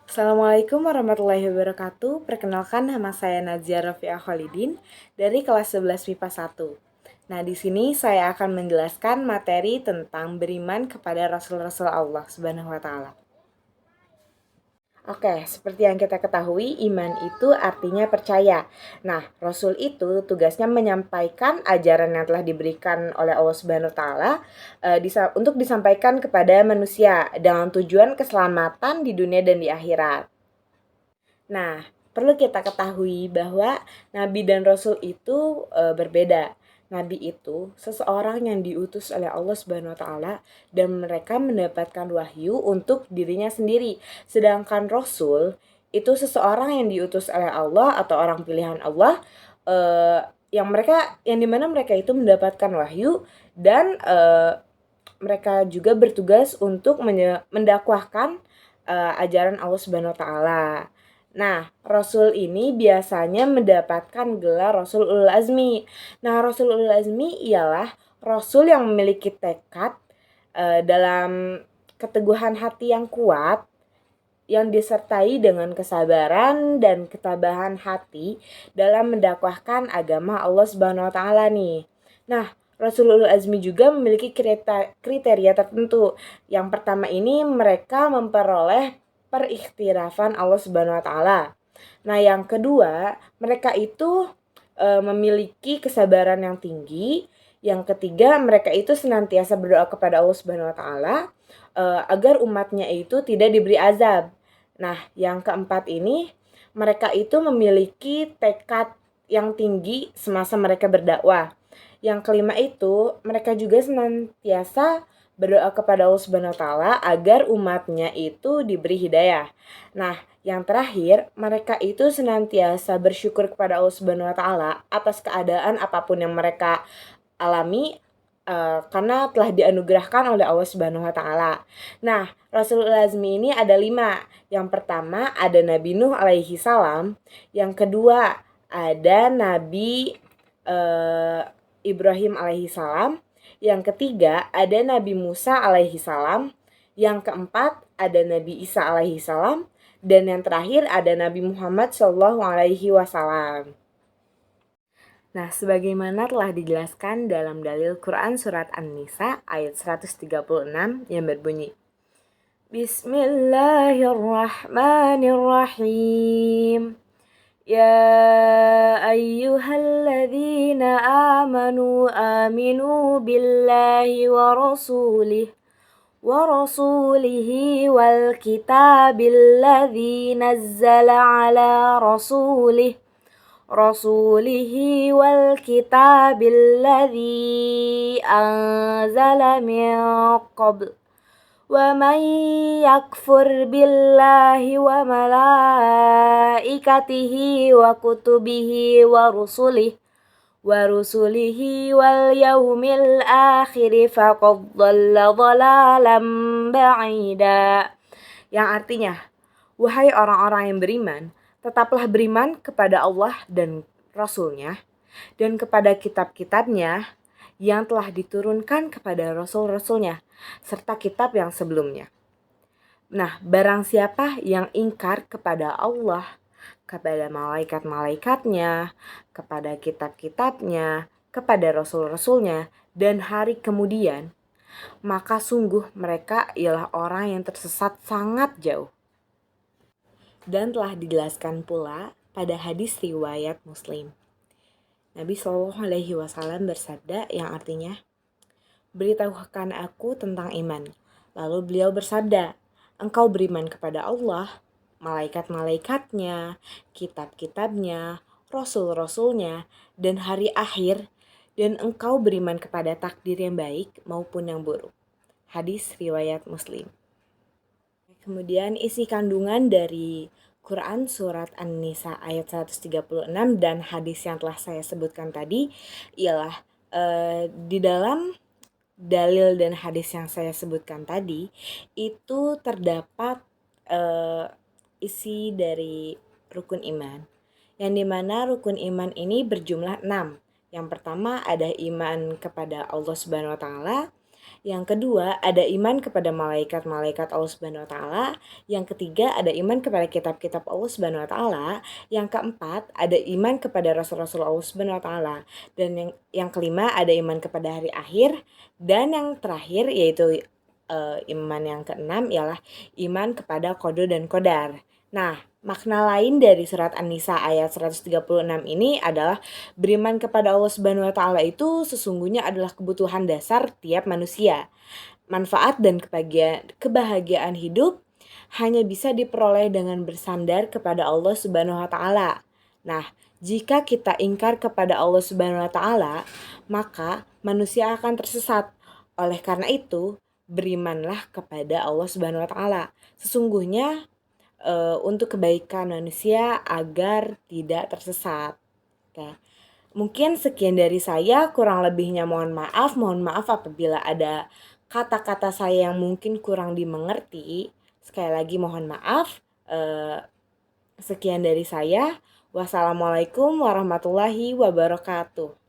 Assalamualaikum warahmatullahi wabarakatuh. Perkenalkan, nama saya Nazia Rafiah Khalidin dari kelas 11 MIPA 1. Nah, di sini saya akan menjelaskan materi tentang beriman kepada Rasul-Rasul Allah Subhanahu wa taala. Oke, seperti yang kita ketahui, iman itu artinya percaya. Nah, Rasul itu tugasnya menyampaikan ajaran yang telah diberikan oleh Allah Subhanahu wa taala untuk disampaikan kepada manusia dengan tujuan keselamatan di dunia dan di akhirat. Nah, perlu kita ketahui bahwa nabi dan rasul itu berbeda. Nabi itu seseorang yang diutus oleh Allah Subhanahu wa taala dan mereka mendapatkan wahyu untuk dirinya sendiri. Sedangkan rasul itu seseorang yang diutus oleh Allah atau orang pilihan Allah yang dimana mereka itu mendapatkan wahyu dan mereka juga bertugas untuk mendakwahkan ajaran Allah Subhanahu wa taala. Nah, Rasul ini biasanya mendapatkan gelar Rasul Ulul Azmi. Nah, Rasul Ulul Azmi ialah Rasul yang memiliki tekad dalam keteguhan hati yang kuat, yang disertai dengan kesabaran dan ketabahan hati dalam mendakwahkan agama Allah Subhanahu wa taala nih. Nah, Rasulul Azmi juga memiliki kriteria tertentu. Yang pertama ini mereka memperoleh periktirafan Allah Subhanahu wa taala. Nah, yang kedua, mereka itu memiliki kesabaran yang tinggi. Yang ketiga, mereka itu senantiasa berdoa kepada Allah Subhanahu wa taala agar umatnya itu tidak diberi azab. Nah, yang keempat ini, mereka itu memiliki tekad yang tinggi semasa mereka berdakwah. Yang kelima itu, mereka juga senantiasa berdoa kepada Allah Subhanahu wa taala agar umatnya itu diberi hidayah. Nah, yang terakhir, mereka itu senantiasa bersyukur kepada Allah Subhanahu wa taala atas keadaan apapun yang mereka alami karena telah dianugerahkan oleh Allah Subhanahu wa taala. Nah, Rasul Azmi ini ada 5. Yang pertama ada Nabi Nuh alaihi salam, yang kedua ada Nabi Ibrahim alaihi salam, yang ketiga ada Nabi Musa alaihi salam, yang keempat ada Nabi Isa alaihi salam, dan yang terakhir ada Nabi Muhammad sallallahu alaihi wasallam. Nah, sebagaimana telah dijelaskan dalam dalil Quran Surat An-Nisa ayat 136 yang berbunyi, Bismillahirrahmanirrahim. Ya ayyuhalladzina amanu aminu billahi wa rasulihi wal kitabil ladzi nazzala ala rasulihi wal kitabil ladzi anzala min qabl wa man yakfur billahi wa malaikatihi wa kutubihi wa rusulihi wal yaumil akhir faqad dhalla dhalalan ba'ida. Yang artinya, wahai orang-orang yang beriman, tetaplah beriman kepada Allah dan Rasul-Nya dan kepada kitab-kitabnya yang telah diturunkan kepada Rasul-Rasulnya serta kitab yang sebelumnya. Nah, barang siapa yang ingkar kepada Allah, kepada malaikat-malaikatnya, kepada kitab-kitabnya, kepada Rasul-Rasulnya, dan hari kemudian, maka sungguh mereka ialah orang yang tersesat sangat jauh. Dan telah dijelaskan pula pada hadis riwayat Muslim. Nabi Shallallahu Alaihi Wasallam bersabda yang artinya, beritahukan aku tentang iman. Lalu beliau bersabda, engkau beriman kepada Allah, malaikat-malaikatnya, kitab-kitabnya, rasul-rasulnya, dan hari akhir, dan engkau beriman kepada takdir yang baik maupun yang buruk. Hadis riwayat Muslim. Kemudian isi kandungan dari Quran Surat An-Nisa ayat 136 dan hadis yang telah saya sebutkan tadi ialah di dalam dalil dan hadis yang saya sebutkan tadi itu terdapat isi dari rukun iman, yang dimana rukun iman ini berjumlah 6. Yang pertama ada iman kepada Allah Subhanahu wa taala, Yang kedua, ada iman kepada malaikat-malaikat Allah Subhanahu wa taala. Yang ketiga, ada iman kepada kitab-kitab Allah Subhanahu wa taala. Yang keempat, ada iman kepada rasul-rasul Allah Subhanahu wa taala. Dan yang kelima, ada iman kepada hari akhir. Dan yang terakhir yaitu iman yang keenam ialah iman kepada qada dan qadar. Nah, makna lain dari surat An-Nisa ayat 136 ini adalah beriman kepada Allah Subhanahu wa taala itu sesungguhnya adalah kebutuhan dasar tiap manusia. Manfaat dan kebahagiaan hidup hanya bisa diperoleh dengan bersandar kepada Allah Subhanahu wa taala. Nah, jika kita ingkar kepada Allah Subhanahu wa taala, maka manusia akan tersesat. Oleh karena itu, berimanlah kepada Allah Subhanahu wa taala. Sesungguhnya untuk kebaikan manusia agar tidak tersesat. Oke. Mungkin sekian dari saya, kurang lebihnya mohon maaf. Mohon maaf apabila ada kata-kata saya yang mungkin kurang dimengerti. Sekali lagi mohon maaf. Sekian dari saya. Wassalamualaikum warahmatullahi wabarakatuh.